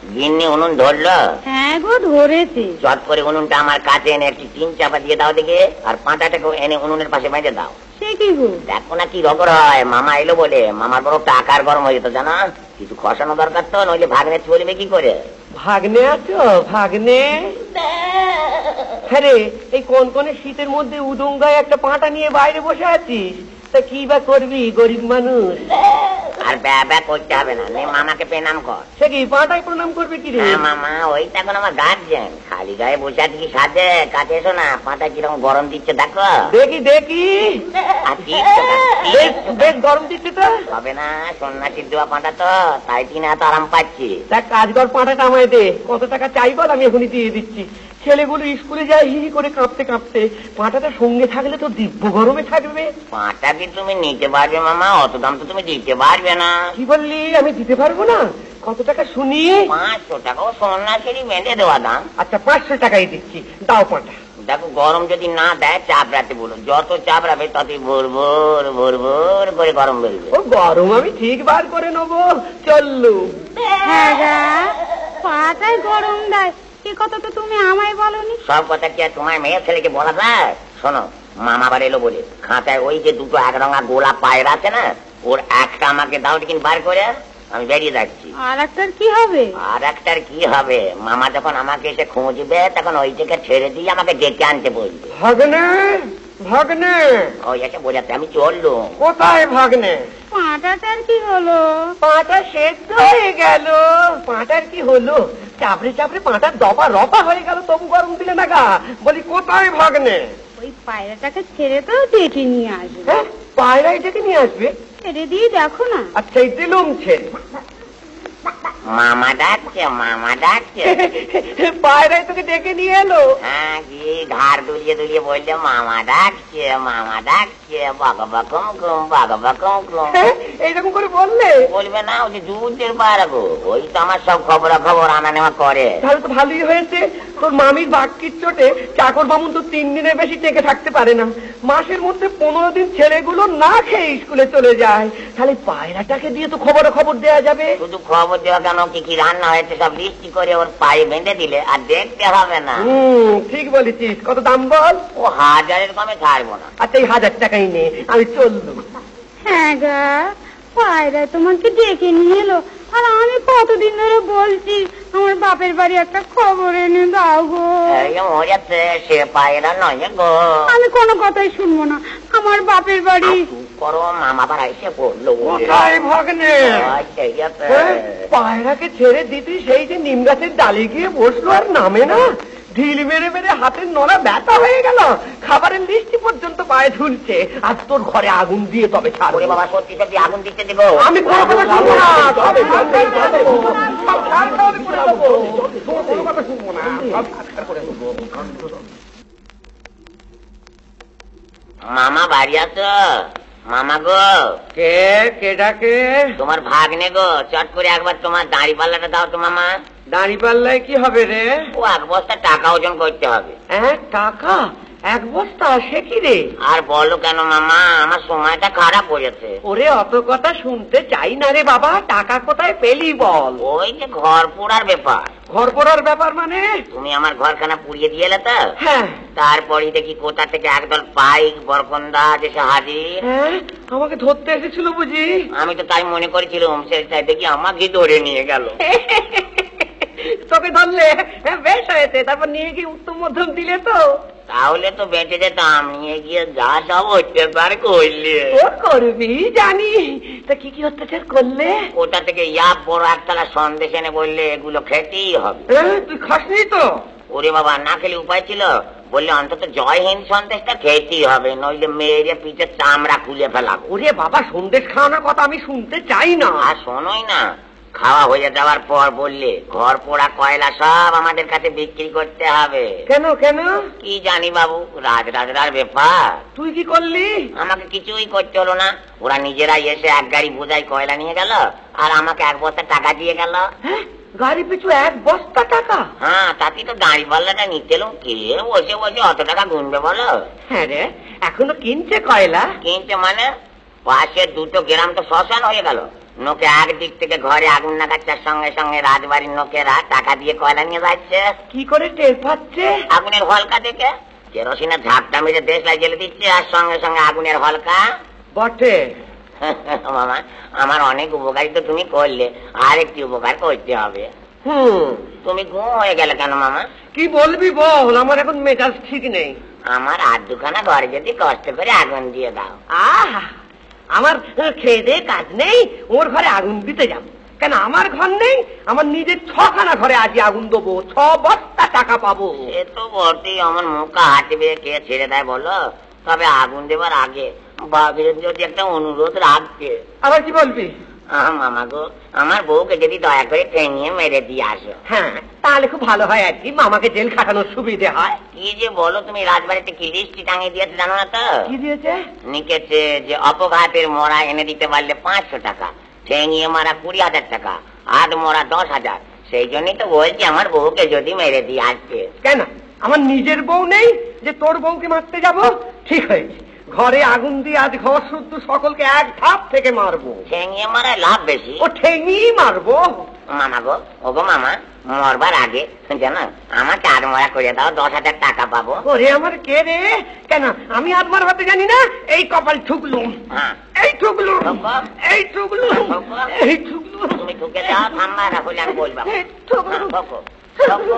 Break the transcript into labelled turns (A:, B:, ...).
A: গিন্নি উনুন ধরলো?
B: হ্যাঁ গো ধরেছে।
A: চট করে উনুনটা আমার কাছে এনে একটি টিন চাপা দিয়ে দাও দেখে, আর পাঁটাটাকে এনে উনুনের পাশে বেঁধে দাও।
B: সে কি গো?
A: দেখো না কি রগড় হয়। মামা এলো বলে মামার বড় টাকার গরম হয়ে যেত জানা। কিছু খসানো দরকার তো, নইলে ভাগ্নে চলবে কি করে?
C: ভাগ্নে আছো? ভাগ্নে? হ্যাঁ রে, এই কোন কোনে শীতের মধ্যে উদঙ্গায় একটা পাঁটা নিয়ে বাইরে বসে আছিস, তা কি বা করবি গরিব মানুষ?
A: আর ব্যা করতে হবে না, নে মামাকে প্রণাম কর।
C: সে কি পাঁটায় প্রণাম করবে কি রে?
A: হ্যাঁ মামা, ওই তো এখন আমার গার্জেন। খালি গায়ে বসে আছে কি সাথে? কাছে এসো না, পাটা কিরকম গরম দিচ্ছে দেখো।
C: দেখি দেখি।
A: আর টিপছো কেন?
C: বেশ গরম দিচ্ছে তো।
A: হবে না, সন্ন্যাসীর দেওয়া পাটা তো, তাই তিনি এত আরাম পাচ্ছি।
C: দেখ কাজ কর, পাঁটাটা আমায় দে। কত টাকা চাই বল, আমি এখনই দিয়ে দিচ্ছি। ছেলেগুলো স্কুলে যায় হি করে কাঁপতে কাঁপতে, পাঁটাটা সঙ্গে থাকলে তো দিব্য গরমে থাকবে।
A: পাটা কি তুমি নিতে পারবে মামা? অত দাম তো তুমি দিতে পারবে না।
C: কি বললি? আমি দিতে পারবো না? কত টাকা শুনি?
A: 500 টাকা। ও সন্ন্যাসীরই বেঁধে দেওয়া দাম।
C: আচ্ছা 500 টাকাই দিচ্ছি, দাও পাঁটা।
A: দেখো গরম যদি না দেয় চাপড়াতে বলো, যত চাপড়াবে ততই ভোর ভোর ভোর ভোর করে গরম বেরবে।
C: ও গরম আমি ঠিক বার করে নেবো, চললু।
B: হ্যাঁ গা, পাটায় গরম দেয় এ কথা তো তুমি আমায় বলনি।
A: সব কথা কি আর তোমার মেয়ে ছেলেকে বলা যায়? শোনো, মামা বার এলো বলে খাতায় ওই যে দুটো একরঙা গোলাপ পায়রা আছে না, ওর একটা আমাকে দাও টিকিন বার করে, আমি বেরিয়ে যাচ্ছি।
B: আর একটার কি হবে?
A: আর একটার কি হবে? মামা যখন আমাকে এসে খুঁজবে তখন ওইটাকে ছেড়ে দিয়ে আমাকে ডেকে আনতে বলবে।
C: ভাগ্নে, ভাগ্নে।
A: ওই এসে বোঝাতে আমি চললুম।
C: কোথায় ভাগ্নে?
B: পাটাটার কি হলো?
C: পাঁটা সেদ্ধ হয়ে গেল। পাঁটার কি হলো? চাপড়ে চাপড়ে পাঁটার দপা রপা হয়ে গেল, তবু গরম দিলে না গা। বলি কোথায় ভাগ্নে?
B: ওই পায়রাটাকে ছেড়ে তো ডেকে নিয়ে আসবে।
C: হ্যাঁ, পায়রা এটাকে নিয়ে আসবে?
B: ছেড়ে দিয়ে দেখো না।
C: আচ্ছা এই দিলুম ছেড়ে।
A: মামা ডাকছে, মামা ডাকছে।
C: পায়রাই তোকে ডেকে নিয়ে এলো?
A: হ্যাঁ, কি ঘাড় দুলিয়ে দুলিয়ে বললে মামা ডাকছে, মামা ডাকছে, বাগবাকুম কুম বাগবাকুম কুম।
C: এইরকম করে বললে?
A: বলবে না, ওই যে যুদ্ধের পায়রা গো, ওই তো আমার সব খবর আনা নেওয়া করে।
C: তাহলে তো ভালোই হয়েছে। তোর মামির বাক্যির চোটে চাকর বামুন তো 3 দিনের বেশি টেকে থাকতে পারে না। মাসের মধ্যে 15 দিন ছেলেগুলো না খেয়ে স্কুলে চলে যায়। তাহলে পায়রাটাকে দিয়ে তো খবর দেওয়া যাবে।
A: শুধু খবর দেওয়া কেন, কি কি রান্না হয়েছে সব লিস্টি করে ওর পায়ে বেঁধে দিলে আর দেখতে হবে না।
C: ঠিক বলেছিস। কত দাম বল?
A: ও 1000-এর কমে ছাড়বো না।
C: আচ্ছা এই 1000 টাকাই নে, আমি চললুম।
B: হ্যাঁ গা, পায়রা তোমাকে ডেকে নিয়ে এলো, আর আমি কতদিন ধরে বলছি আমার বাপের বাড়ি একটা খবর এনে দাও গো।
A: মজাতে সে পায়রা নয় গো।
B: আমি কোনো কথাই শুনবো না, আমার বাপের বাড়ি।
A: করো, মামা বাড়া এসে পড়লো।
C: কোথায় ভাগ্নে? পায়রাকে ছেড়ে দিতি, সেই যে নিম গাছের ডালে গিয়ে বসলো আর নামে না। ঢিল মেরে মেরে হাতের নড়া ব্যথা হয়ে গেল, খাবারের লিস্টি পর্যন্ত পায়ে ঝুলছে। আর তোর ঘরে আগুন দিয়ে তবে ছাড়ো।
A: বাবা সত্যি সত্যি আগুন দিতে দেবো?
C: আমি কোনো কথা শুনবো না।
A: মামা বাড়ি আছো? মামা গো।
C: কে ডাকে?
A: তোমার ভাগ্নে গো। চট করে একবার তোমার দাড়ি পাল্লাটা দাও তো মামা।
C: দাড়ি পাল্লায় কি হবে রে?
A: ও 1 বস্তা টাকা ওজন করতে হবে।
C: টাকা 1 বস্তা? সে কি রে?
A: আর বলো কেন মামা, আমার সময়টা খারাপ হয়েছে।
C: ওরে অত কথা শুনতে চাই না রে বাবা, টাকা কোথায় পেলি বল?
A: ওই যে ঘর পোড়ার ব্যাপার।
C: ঘর পোড়ার ব্যাপার মানে?
A: তুমি আমার ঘরখানা পুড়িয়ে দিয়ে এলে তো।
C: হ্যাঁ।
A: তারপরই দেখি কোথা থেকে একদল পাইক বরকন্দা এসে হাজির।
C: হ্যাঁ, আমাকে ধরতে এসেছিল বুঝি?
A: আমি তো তাই মনে করেছিলাম, সেই দেখি আমাকে ধরে নিয়ে গেল।
C: তোকে ধরলে? বেশ হয়েছে। তারপর নিয়ে গিয়ে উত্তম মধ্যম দিলে তো?
A: তাহলে তো বেঁচে যেতাম। নিয়ে গিয়ে যা সব অত্যাচার করলে।
C: ও করবি জানি। তা কি কি অত্যাচার করলে?
A: কোথা থেকে বড় একতলা সন্দেশ এনে বললে এগুলো খেতেই হবে।
C: তুই খাসনি তো?
A: ওরে বাবা, না খেলে উপায় ছিল? বললে অন্তত জয় হিন্দ সন্দেশটা খেতেই হবে, নইলে মেয়েরে পিঠে চামড়া খুলে ফেলাবো।
C: ওরে বাবা, সন্দেশ খাওয়ানোর কথা আমি শুনতে চাই না।
A: আর শোনোই না, খাওয়া হয়ে যাওয়ার পর বললে ঘর পোড়া কয়লা সব আমাদের কাছে বিক্রি করতে হবে।
C: কেন?
A: কি জানি বাবু, রাজরাজরার ব্যাপার।
C: তুই কি করলি?
A: আমাকে কিছুই করতে হলো না। ওরা নিজেরাই এসে 1 গাড়ি বোঝাই কয়লা নিয়ে গেল, আর আমাকে 1 বস্তা টাকা দিয়ে গেল।
C: হ্যাঁ, গাড়ি পিছু 1 বস্তা টাকা?
A: হ্যাঁ, তাতে তো দাঁড়ি পাল্লাটা নিতে এলো। কে বসে বসে অত টাকা গুনবে বলো?
C: হ্যাঁ রে, এখনো কিনছে কয়লা?
A: কিনছে মানে? পাশের 2 গ্রাম তো শ্মশান হয়ে গেল। নোকে একদিক থেকে ঘরে আগুন লাগাচ্ছার সঙ্গে সঙ্গে রাজবাড়ির নোকেরা টাকা দিয়ে কয়লা নিয়ে যাচ্ছে।
C: কি করে টের পাচ্ছে?
A: আগুনের হলকা থেকে কেরোসিনের ঝাপটা মেরে দেশলাই জেলে দিচ্ছে, আর সঙ্গে সঙ্গে আগুনের হলকা।
C: বটে
A: মামা, আমার অনেক উপকারী তো তুমি করলে, আর একটি উপকার করতে হবে। তুমি ঘুম হয়ে গেলে কেন মামা?
C: কি বলবি বল, আমার এখন মেজাজ ঠিক নেই।
A: আমার আর দুখানা ঘরে যদি কষ্ট করে আগুন দিয়ে দাও।
C: আমার খেয়ে দিয়ে কাজ নেই, ওর ঘরে আগুন দিতে যাব কেন? আমার ঘর নেই, আমার নিজের 6খানা ঘরে আজ আগুন দেবো, 6 বস্তা টাকা পাবো।
A: সে তো বলতেই আমার মুখা হাঁটবে, কে ছেড়ে দেয় বলো? তবে আগুন দেবার আগে বাবের যদি একটা অনুরোধ রাখবে।
C: আবার কি বলবি?
A: মামা গো, আমার বউকে যদি দয়া করে টেনিয়ে মেরে দিয়ে আসো।
C: হ্যাঁ, তাহলে খুব ভালো হয় আর কি, মামাকে জেল খাটানোর সুবিধে হয়।
A: কি যে বলো তুমি, রাজবাড়িতে কি লিস্টি টাঙিয়ে দিয়েছে জানো না তো?
C: কি দিয়েছে?
A: লিখেছে যে অপঘাতের মরা এনে দিতে পারলে 500 টাকা, ঠেঙিয়ে মারা 20,000 টাকা, আধ মরা 10,000। সেই জন্যই তো বলছি আমার বউকে যদি মেরে দিয়ে আসবে।
C: কেন, আমার নিজের বউ নেই যে তোর বউকে মারতে যাব? ঠিক হয়েছে, ঘরে আগুন দিয়ে আজ ঘর শুদ্ধ সকলকে এক ধাপ থেকে মারবো।
A: ঠেঙিয়ে মারা লাভ বেশি।
C: ও ঠেঙিয়ে মারবো।
A: মামা গো, ওগো মামা, মরবার আগে জানো আমাকে আধমরা করে দাও, 10,000 টাকা পাবো।
C: ওরে আমার কে রে? কেন আমি আধমার হতে জানি না? এই কপাল ঠুকলুম, এই ঠুকলুম, এই ঠুকলুম, এই ঠুকলুম।
A: তুমি ঠুকে দাও, থাম্বা, না হলে আমি বলবো।
C: ঠুকলুম,
A: ঠুকো, ঠুকো।